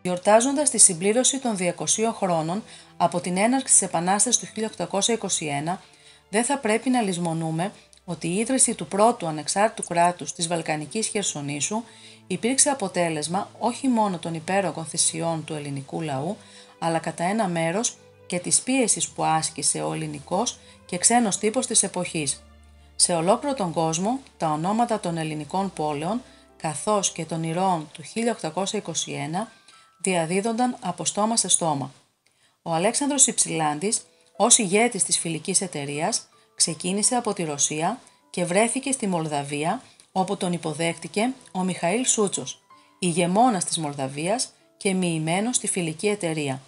Γιορτάζοντας τη συμπλήρωση των 200 χρόνων από την έναρξη της Επανάστασης του 1821, δεν θα πρέπει να λησμονούμε ότι η ίδρυση του πρώτου ανεξάρτητου κράτους της Βαλκανικής Χερσονήσου υπήρξε αποτέλεσμα όχι μόνο των υπέρογων θυσιών του ελληνικού λαού, αλλά κατά ένα μέρος και της πίεσης που άσκησε ο ελληνικός και ξένος τύπος της εποχής. Σε ολόκληρο τον κόσμο, τα ονόματα των ελληνικών πόλεων, καθώς και των ηρώων του 1821, διαδίδονταν από στόμα σε στόμα. Ο Αλέξανδρος Υψηλάντης, ως ηγέτης της φιλικής εταιρείας, ξεκίνησε από τη Ρωσία και βρέθηκε στη Μολδαβία, όπου τον υποδέχτηκε ο Μιχαήλ Σούτσος, ηγεμόνας της Μολδαβίας και μοιημένος στη φιλική εταιρεία.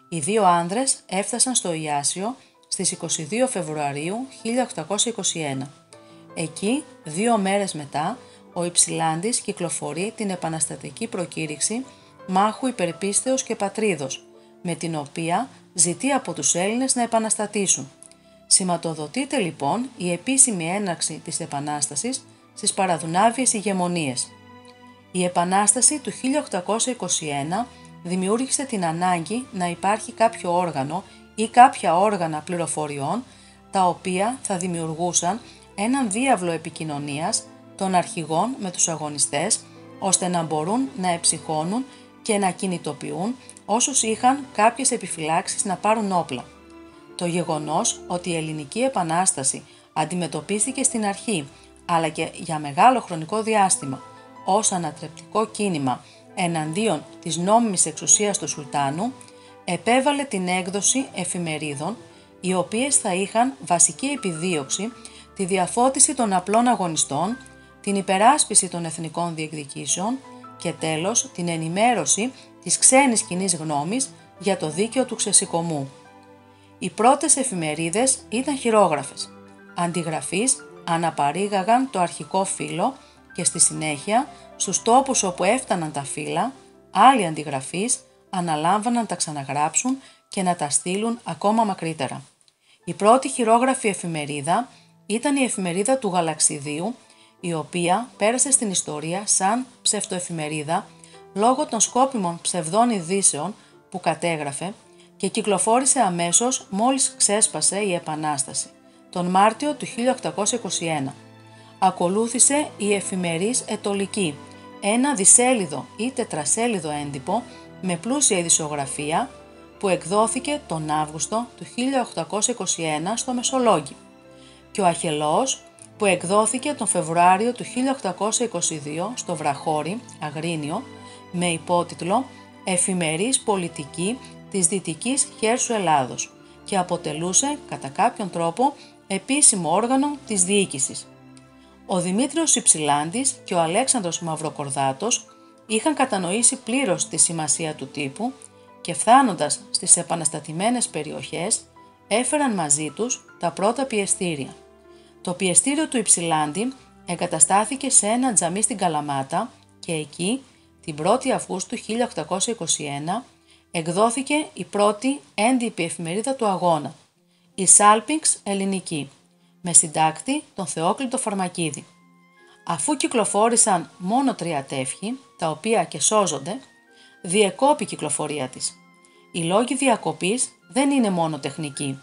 Οι δύο άνδρες έφτασαν στο Ιάσιο στις 22 Φεβρουαρίου 1821. Εκεί, 2 μέρες μετά, ο Υψηλάντης κυκλοφορεί την επαναστατική προκήρυξη μάχου υπερπίστεως και πατρίδος, με την οποία ζητεί από τους Έλληνες να επαναστατήσουν. Σηματοδοτείται λοιπόν η επίσημη έναρξη της Επανάστασης στις παραδουνάβιες ηγεμονίες. Η Επανάσταση του 1821 δημιούργησε την ανάγκη να υπάρχει κάποιο όργανο ή κάποια όργανα πληροφοριών, τα οποία θα δημιουργούσαν έναν διάβλο επικοινωνίας των αρχηγών με τους αγωνιστές, ώστε να μπορούν να εψυχώνουν και να κινητοποιούν όσους είχαν κάποιες επιφυλάξεις να πάρουν όπλα. Το γεγονός ότι η Ελληνική Επανάσταση αντιμετωπίστηκε στην αρχή, αλλά και για μεγάλο χρονικό διάστημα, ως ανατρεπτικό κίνημα εναντίον της νόμιμης εξουσίας του Σουλτάνου, επέβαλε την έκδοση εφημερίδων, οι οποίες θα είχαν βασική επιδίωξη τη διαφώτιση των απλών αγωνιστών, την υπεράσπιση των εθνικών διεκδικήσεων και τέλος την ενημέρωση της ξένης κοινής γνώμης για το δίκαιο του ξεσηκωμού. Οι πρώτες εφημερίδες ήταν χειρόγραφες. Αντιγραφείς αναπαρήγαγαν το αρχικό φύλλο και στη συνέχεια στους τόπους όπου έφταναν τα φύλλα, άλλοι αντιγραφείς αναλάμβαναν να τα ξαναγράψουν και να τα στείλουν ακόμα μακρύτερα. Η πρώτη χειρόγραφη εφημερίδα ήταν η εφημερίδα του Γαλαξιδίου, η οποία πέρασε στην ιστορία σαν ψευτοεφημερίδα λόγω των σκόπιμων ψευδών ειδήσεων που κατέγραφε και κυκλοφόρησε αμέσως μόλις ξέσπασε η Επανάσταση, τον Μάρτιο του 1821. Ακολούθησε η εφημερής Ετωλική, ένα δισέλιδο ή τετρασέλιδο έντυπο με πλούσια ειδησιογραφία που εκδόθηκε τον Αύγουστο του 1821 στο Μεσολόγγι, και ο Αχελός που εκδόθηκε τον Φεβρουάριο του 1822 στο Βραχώρι, Αγρίνιο, με υπότιτλο «Εφημερής πολιτική της Δυτικής Χέρσου Ελλάδος» και αποτελούσε κατά κάποιον τρόπο επίσημο όργανο της διοίκησης. Ο Δημήτριος Υψηλάντης και ο Αλέξανδρος Μαυροκορδάτος είχαν κατανοήσει πλήρως τη σημασία του τύπου και φτάνοντας στις επαναστατημένες περιοχές έφεραν μαζί τους τα πρώτα πιεστήρια. Το πιεστήριο του Υψηλάντη εγκαταστάθηκε σε ένα τζαμί στην Καλαμάτα και εκεί την 1η Αυγούστου 1821 εκδόθηκε η πρώτη έντυπη εφημερίδα του αγώνα, η Σάλπιγγς Ελληνική, με συντάκτη τον Θεόκλητο Φαρμακίδη. Αφού κυκλοφόρησαν μόνο 3 τεύχη, τα οποία και σώζονται, διεκόπη η κυκλοφορία της. Οι λόγοι διακοπής δεν είναι μόνο τεχνικοί.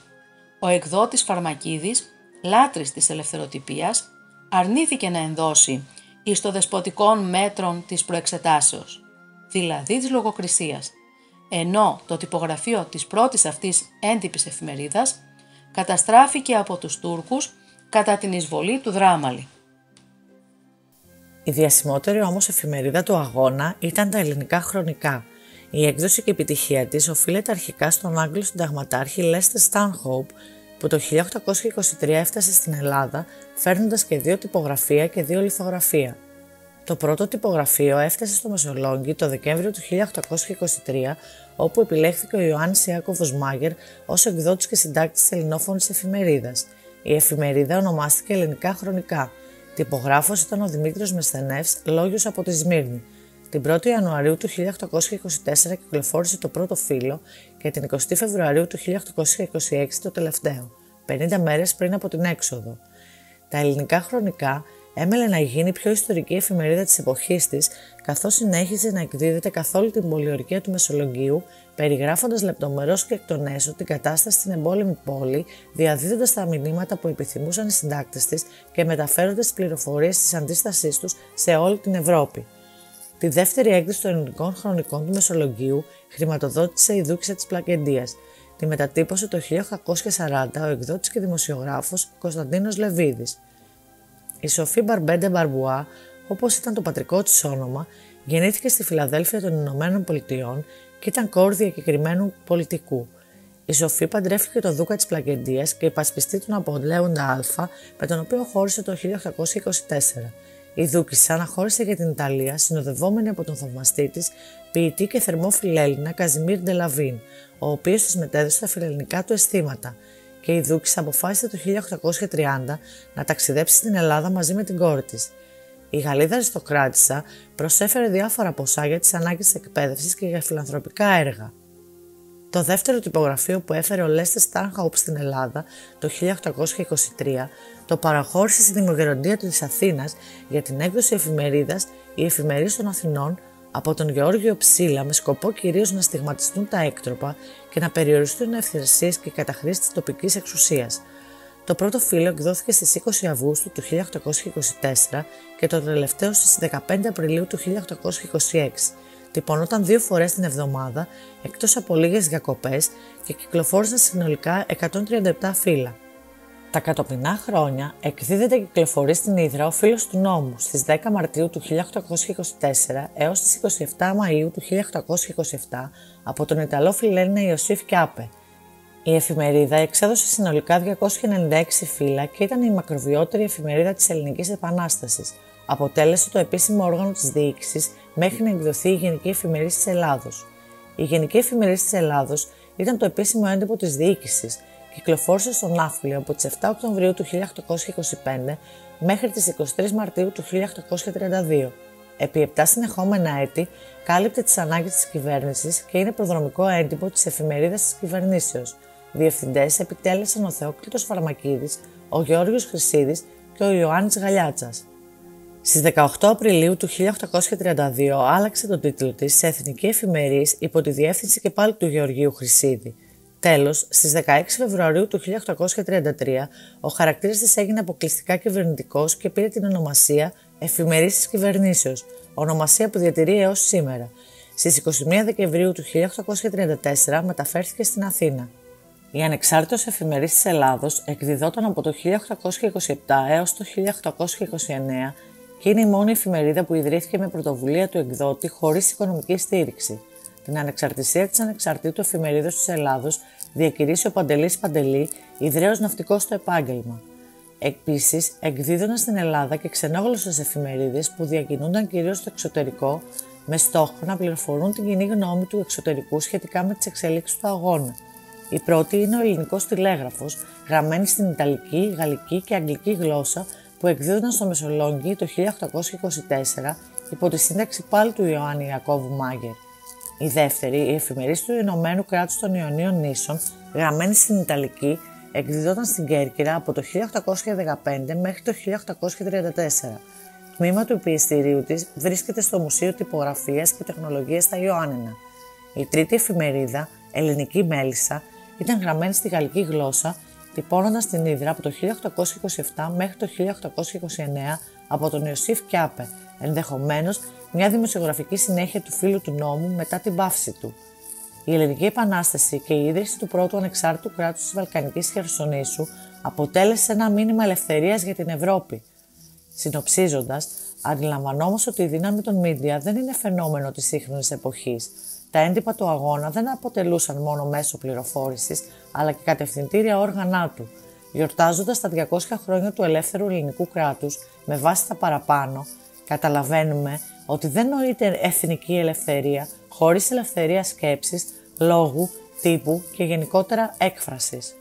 Ο εκδότης Φαρμακίδης, λάτρης της ελευθεροτυπίας, αρνήθηκε να ενδώσει εις το δεσποτικών μέτρων της προεξετάσεως, δηλαδή της λογοκρισίας, ενώ το τυπογραφείο της πρώτης αυτής έντυπης εφημερίδας καταστράφηκε από τους Τούρκους κατά την εισβολή του Δράμαλη. Η διασημότερη όμως εφημερίδα του αγώνα ήταν τα Ελληνικά Χρονικά. Η έκδοση και επιτυχία της οφείλεται αρχικά στον Άγγλο συνταγματάρχη Λέστερ Στάνχοπ, που το 1823 έφτασε στην Ελλάδα φέρνοντας και 2 τυπογραφεία και 2 λιθογραφεία. Το πρώτο τυπογραφείο έφτασε στο Μεσολόγγι το Δεκέμβριο του 1823, όπου επιλέχθηκε ο Ιωάννης Ιάκωβος Μάγερ ως εκδότης και συντάκτης της ελληνόφωνης εφημερίδας. Η εφημερίδα ονομάστηκε Ελληνικά Χρονικά. Τυπογράφος ήταν ο Δημήτριος Μεσθενεύς, λόγιος από τη Σμύρνη. Την 1η Ιανουαρίου του 1824 κυκλοφόρησε το πρώτο φύλλο και την 20η Φεβρουαρίου του 1826 το τελευταίο, 50 μέρες πριν από την έξοδο. Τα Ελληνικά Χρονικά Έμελε να γίνει η πιο ιστορική εφημερίδα της εποχής της, καθώς συνέχιζε να εκδίδεται καθ' όλη την πολιορκία του Μεσολογγίου, περιγράφοντας λεπτομερώς και εκ των έσω την κατάσταση στην εμπόλεμη πόλη, διαδίδοντας τα μηνύματα που επιθυμούσαν οι συντάκτες της και μεταφέροντας τις πληροφορίες της αντίστασής τους σε όλη την Ευρώπη. Τη δεύτερη έκδοση των ελληνικών χρονικών του Μεσολογγίου χρηματοδότησε η Δούκισσα της Πλακεντίας. Τη μετατύπωσε το 1840 ο εκδότης και δημοσιογράφος Κωνσταντίνος Λεβίδης. Η Σοφή Μπαρμπέντε Μπαρμπουά, όπως ήταν το πατρικό της όνομα, γεννήθηκε στη Φιλαδέλφια των Ηνωμένων Πολιτειών και ήταν κόρη διακεκριμένου πολιτικού. Η Σοφή παντρεύτηκε τον Δούκα της Πλακεντίας και υπασπιστή του Ναπολέοντα Α, με τον οποίο χώρισε το 1824. Η Δούκισσα αναχώρησε για την Ιταλία, συνοδευόμενη από τον θαυμαστή της, ποιητή και θερμό φιλέλληνα Καζιμίρ Ντελαβίν, ο οποίος της μετέδωσε τα φιλελληνικά του αισθήματα, και η Δούκισσα αποφάσισε το 1830 να ταξιδέψει στην Ελλάδα μαζί με την κόρη της. Η Γαλλίδα αριστοκράτισσα προσέφερε διάφορα ποσά για τις ανάγκες της εκπαίδευσης και για φιλανθρωπικά έργα. Το δεύτερο τυπογραφείο που έφερε ο Λέστερ Στάνχοουπ στην Ελλάδα το 1823 το παραχώρησε στη Δημογεροντία της Αθήνας για την έκδοση εφημερίδας «Οι Εφημερίες των Αθηνών» από τον Γεώργιο Ψήλα, με σκοπό κυρίως να στιγματιστούν τα έκτροπα και να περιοριστούν οι ευθυρσίες και οι καταχρήσεις της τοπικής εξουσίας. Το πρώτο φύλλο εκδόθηκε στις 20 Αυγούστου του 1824 και το τελευταίο στις 15 Απριλίου του 1826. Τυπωνόταν 2 φορές την εβδομάδα, εκτός από λίγες διακοπές, και κυκλοφόρησαν συνολικά 137 φύλλα. Τα κατοπινά χρόνια εκδίδεται και κυκλοφορεί στην Ύδρα ο Φίλος του Νόμου στις 10 Μαρτίου του 1824 έως τις 27 Μαΐου του 1827 από τον Ιταλό φιλέλληνα Ιωσήφ Κιάπε. Η εφημερίδα εξέδωσε συνολικά 296 φύλλα και ήταν η μακροβιότερη εφημερίδα της Ελληνικής Επανάστασης. Αποτέλεσε το επίσημο όργανο της διοίκησης μέχρι να εκδοθεί η Γενική Εφημερίδα της Ελλάδος. Η Γενική Εφημερίδα της Ελλάδος ήταν το επίσημο έντυπο της διοίκησης. Κυκλοφόρησε στον Ναύπλιο από τις 7 Οκτωβρίου του 1825 μέχρι τις 23 Μαρτίου του 1832. Επί 7 συνεχόμενα έτη κάλυπτε τις ανάγκες της κυβέρνησης και είναι προδρομικό έντυπο της εφημερίδας της κυβερνήσεως. Διευθυντές επιτέλεσαν ο Θεόκλητος Φαρμακίδης, ο Γεώργιος Χρυσίδης και ο Ιωάννης Γαλιάτσας. Στις 18 Απριλίου του 1832 άλλαξε τον τίτλο της σε Εθνική Εφημερής υπό τη διεύθυνση και πάλι του Γεωργίου Χρυσίδη. Τέλος, στις 16 Φεβρουαρίου του 1833 ο χαρακτήρας της έγινε αποκλειστικά κυβερνητικός και πήρε την ονομασία Εφημερής της Κυβερνήσεως, ονομασία που διατηρεί έως σήμερα. Στις 21 Δεκεμβρίου του 1834 μεταφέρθηκε στην Αθήνα. Η Ανεξάρτητος Εφημερής της Ελλάδος εκδιδόταν από το 1827 έως το 1829 και είναι η μόνη εφημερίδα που ιδρύθηκε με πρωτοβουλία του εκδότη χωρίς οικονομική στήριξη. Την ανεξαρτησία της Ανεξαρτήτου Εφημερίδος της Ελλάδος διακηρύσει ο Παντελής Παντελή, ιδραίος ναυτικός στο επάγγελμα. Επίσης, εκδίδονταν στην Ελλάδα και ξενόγλωσσες εφημερίδες που διακινούνταν κυρίως στο εξωτερικό, με στόχο να πληροφορούν την κοινή γνώμη του εξωτερικού σχετικά με τις εξελίξεις του αγώνα. Η πρώτη είναι ο Ελληνικός Τηλέγραφος, γραμμένη στην Ιταλική, Γαλλική και Αγγλική γλώσσα, που εκδίδονταν στο Μεσολόγγι το 1824 υπό τη σύνταξη πάλι του Ιωάννη Ιακώβου Μάγερ. Η δεύτερη, η Εφημερής του Ηνωμένου Κράτους των Ιωνίων Νήσων, γραμμένη στην Ιταλική, εκδιδόταν στην Κέρκυρα από το 1815 μέχρι το 1834. Τμήμα του πιεστηρίου της βρίσκεται στο Μουσείο Τυπογραφίας και Τεχνολογίας στα Ιωάννινα. Η τρίτη εφημερίδα, Ελληνική Μέλισσα, ήταν γραμμένη στη γαλλική γλώσσα, τυπώνοντας στην Ύδρα από το 1827 μέχρι το 1829 από τον Ιωσήφ Κιάπε, ενδεχομένως μια δημοσιογραφική συνέχεια του Φίλου του Νόμου μετά την πάυση του. Η Ελληνική Επανάσταση και η ίδρυση του πρώτου ανεξάρτητου κράτους της Βαλκανικής Χερσονήσου αποτέλεσε ένα μήνυμα ελευθερίας για την Ευρώπη. Συνοψίζοντας, αντιλαμβανόμαστε ότι η δύναμη των μίντια δεν είναι φαινόμενο της σύγχρονης εποχής. Τα έντυπα του αγώνα δεν αποτελούσαν μόνο μέσο πληροφόρησης, αλλά και κατευθυντήρια όργανά του. Γιορτάζοντας τα 200 χρόνια του ελεύθερου ελληνικού κράτους, με βάση τα παραπάνω, καταλαβαίνουμε ότι δεν νοείται εθνική ελευθερία χωρίς ελευθερία σκέψης, λόγου, τύπου και γενικότερα έκφρασης.